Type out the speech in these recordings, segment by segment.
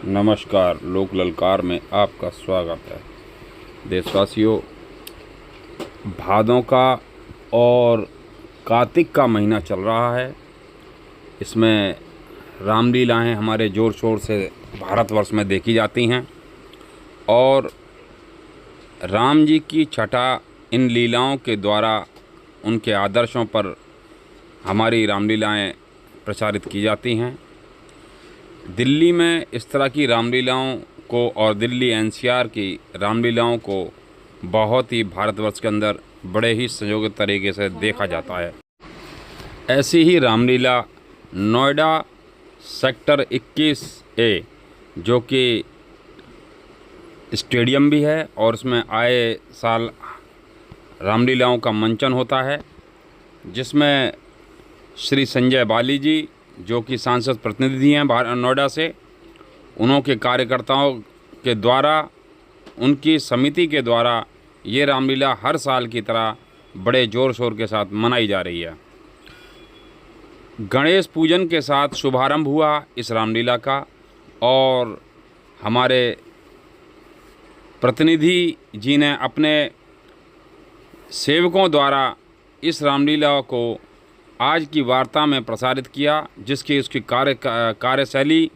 नमस्कार, लोक ललकार में आपका स्वागत है। देशवासियों, भादों का और कार्तिक का महीना चल रहा है। इसमें रामलीलाएँ हमारे ज़ोर शोर से भारतवर्ष में देखी जाती हैं और राम जी की छटा इन लीलाओं के द्वारा उनके आदर्शों पर हमारी रामलीलाएँ प्रचारित की जाती हैं। दिल्ली में इस तरह की रामलीलाओं को और दिल्ली एनसीआर की रामलीलाओं को बहुत ही भारतवर्ष के अंदर बड़े ही संयोजित तरीके से देखा जाता है। ऐसी ही रामलीला नोएडा सेक्टर 21A, जो कि स्टेडियम भी है और उसमें आए साल रामलीलाओं का मंचन होता है, जिसमें श्री संजय बाली जी, जो कि सांसद प्रतिनिधि हैं नोएडा से, उनके कार्यकर्ताओं के द्वारा, उनकी समिति के द्वारा ये रामलीला हर साल की तरह बड़े ज़ोर शोर के साथ मनाई जा रही है। गणेश पूजन के साथ शुभारंभ हुआ इस रामलीला का और हमारे प्रतिनिधि जी ने अपने सेवकों द्वारा इस रामलीला को आज की वार्ता में प्रसारित किया, जिसकी उसकी कार्यशैली।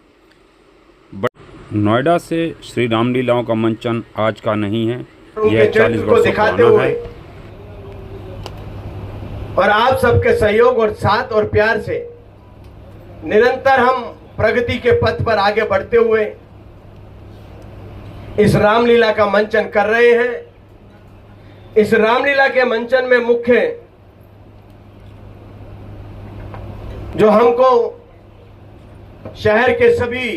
नोएडा से श्री रामलीलाओं का मंचन आज का नहीं है, यह 40 वर्षों पुराना है और आप सबके सहयोग और साथ और प्यार से निरंतर हम प्रगति के पथ पर आगे बढ़ते हुए इस रामलीला का मंचन कर रहे हैं। इस रामलीला के मंचन में मुख्य जो हमको शहर के सभी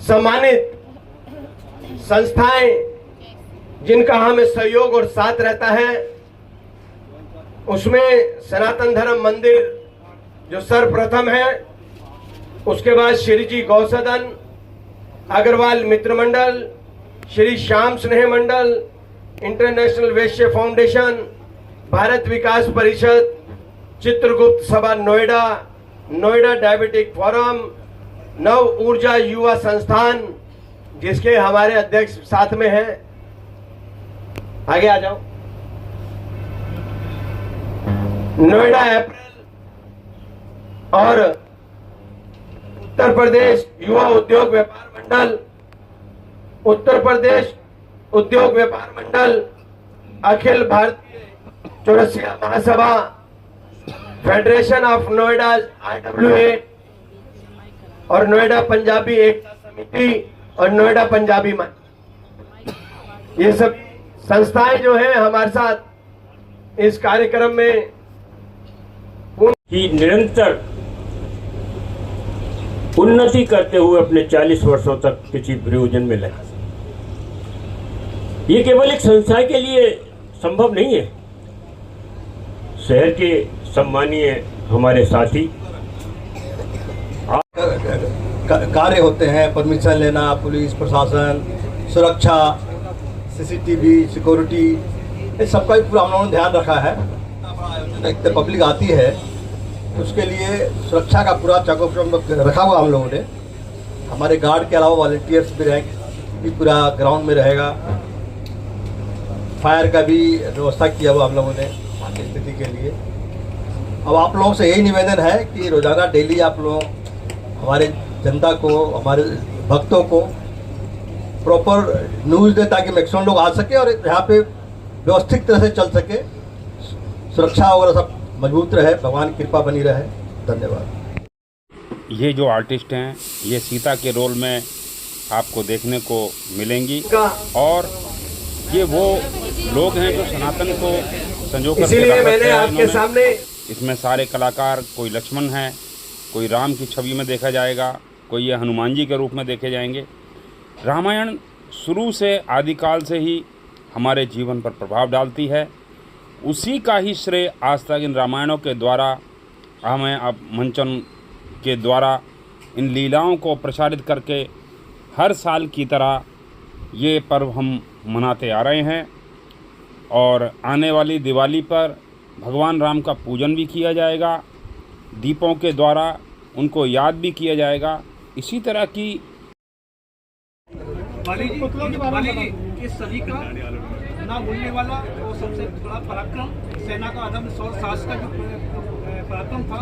सम्मानित संस्थाएं जिनका हमें सहयोग और साथ रहता है, उसमें सनातन धर्म मंदिर जो सर्वप्रथम है, उसके बाद श्री जी गौसदन, अग्रवाल मित्र मंडल, श्री श्याम स्नेह मंडल, इंटरनेशनल वैश्य फाउंडेशन, भारत विकास परिषद, चित्रगुप्त सभा नोएडा, नोएडा डायबिटिक फोरम, नव ऊर्जा युवा संस्थान, जिसके हमारे अध्यक्ष साथ में हैं। आगे आ जाओ। नोएडा अप्रैल और उत्तर प्रदेश युवा उद्योग व्यापार मंडल, उत्तर प्रदेश उद्योग व्यापार मंडल, अखिल भारतीय चौरसिया महासभा, फेडरेशन ऑफ नोएडा IWA और नोएडा पंजाबी एकता समिति और नोएडा पंजाबी मंच, ये सब संस्थाएं जो हैं हमारे साथ इस कार्यक्रम में कि निरंतर उन्नति करते हुए अपने 40 वर्षों तक किसी प्रयोजन में लगा। ये केवल एक संस्था के लिए संभव नहीं है। शहर के सम्मानीय हमारे साथी कार्य होते हैं, परमिशन लेना, पुलिस प्रशासन, सुरक्षा, CCTV, सिक्योरिटी, ये सबका भी पूरा हम लोगों ने ध्यान रखा है। एक तो पब्लिक आती है, उसके लिए सुरक्षा का पूरा चौकस रखा हुआ हम लोगों ने। हमारे गार्ड के अलावा वॉलंटियर्स भी रहेंगे, पूरा ग्राउंड में रहेगा। फायर का भी व्यवस्था किया हुआ हम लोगों ने स्थिति के लिए। अब आप लोगों से यही निवेदन है कि रोजाना डेली आप लोग हमारे जनता को, हमारे भक्तों को प्रॉपर न्यूज़ दें, ताकि मैक्सिमम लोग आ सके और यहाँ पे व्यवस्थित तरह से चल सके, सुरक्षा वगैरह सब मजबूत रहे, भगवान की कृपा बनी रहे। धन्यवाद। ये जो आर्टिस्ट हैं, ये सीता के रोल में आपको देखने को मिलेंगी और ये वो लोग हैं जो सनातन को संजो कर इसीलिए मैंने आपके सामने इसमें सारे कलाकार, कोई लक्ष्मण हैं, कोई राम की छवि में देखा जाएगा, कोई ये हनुमान जी के रूप में देखे जाएंगे। रामायण शुरू से आदिकाल से ही हमारे जीवन पर प्रभाव डालती है। उसी का ही श्रेय आज तक इन रामायणों के द्वारा हमें अब मंचन के द्वारा इन लीलाओं को प्रसारित करके हर साल की तरह ये पर्व हम मनाते आ रहे हैं और आने वाली दिवाली पर भगवान राम का पूजन भी किया जाएगा, दीपों के द्वारा उनको याद भी किया जाएगा। इसी तरह की बाली जी इस सदी का ना भूलने वाला और सबसे बड़ा पराक्रम, सेना का अदम साहस का जो पराक्रम था,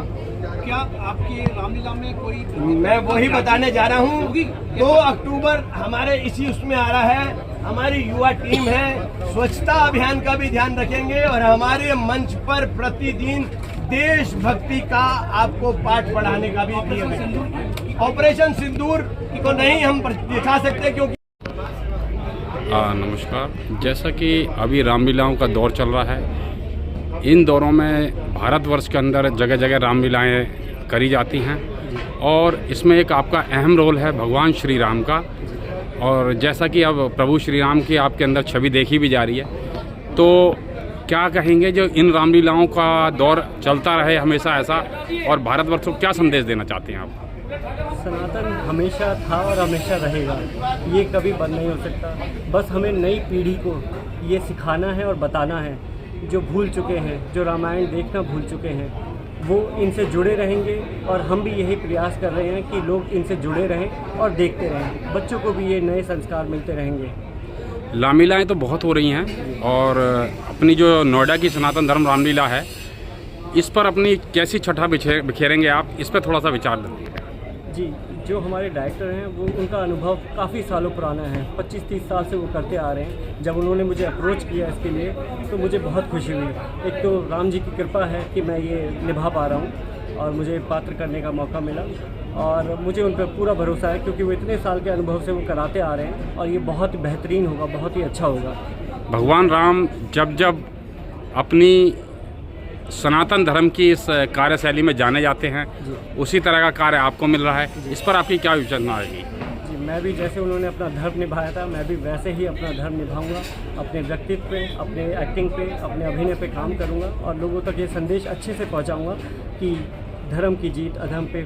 क्या आपके रामलीला में कोई? मैं वही बताने जा रहा हूँ। 2 अक्टूबर हमारे इसी उसमें आ रहा है, हमारी युवा टीम है, स्वच्छता अभियान का भी ध्यान रखेंगे और हमारे मंच पर प्रतिदिन देशभक्ति का आपको पाठ पढ़ाने का भी दिया। ऑपरेशन सिंदूर को नहीं हम दिखा सकते क्योंकि नमस्कार। जैसा कि अभी रामलीलाओं का दौर चल रहा है, इन दौरों में भारतवर्ष के अंदर जगह जगह रामलीलाएँ करी जाती हैं और इसमें एक आपका अहम रोल है भगवान श्री राम का। और जैसा कि अब प्रभु श्री राम की आपके अंदर छवि देखी भी जा रही है, तो क्या कहेंगे जो इन रामलीलाओं का दौर चलता रहे हमेशा ऐसा, और भारतवर्ष को क्या संदेश देना चाहते हैं आप? सनातन हमेशा था और हमेशा रहेगा, ये कभी बंद नहीं हो सकता। बस हमें नई पीढ़ी को ये सिखाना है और बताना है, जो भूल चुके हैं, जो रामायण देखना भूल चुके हैं, वो इनसे जुड़े रहेंगे। और हम भी यही प्रयास कर रहे हैं कि लोग इनसे जुड़े रहें और देखते रहें, बच्चों को भी ये नए संस्कार मिलते रहेंगे। रामलीलाएँ तो बहुत हो रही हैं और अपनी जो नोएडा की सनातन धर्म रामलीला है, इस पर अपनी कैसी छठा बिखेरेंगे आप, इस पर थोड़ा सा विचार दें। जी, जो हमारे डायरेक्टर हैं वो उनका अनुभव काफ़ी सालों पुराना है, 25-30 साल से वो करते आ रहे हैं। जब उन्होंने मुझे अप्रोच किया इसके लिए तो मुझे बहुत खुशी हुई। एक तो राम जी की कृपा है कि मैं ये निभा पा रहा हूँ और मुझे पात्र करने का मौका मिला, और मुझे उन पर पूरा भरोसा है क्योंकि वो इतने साल के अनुभव से वो कराते आ रहे हैं और ये बहुत बेहतरीन होगा, बहुत ही अच्छा होगा। भगवान राम जब जब अपनी सनातन धर्म की इस कार्यशैली में जाने जाते हैं, उसी तरह का कार्य आपको मिल रहा है, इस पर आपकी क्या विचार आएगी? जी, मैं भी जैसे उन्होंने अपना धर्म निभाया था, मैं भी वैसे ही अपना धर्म निभाऊंगा। अपने व्यक्तित्व पे, अपने एक्टिंग पे, अपने अभिनय पे काम करूंगा और लोगों तक ये संदेश अच्छे से पहुंचाऊंगा कि धर्म की जीत अधर्म पे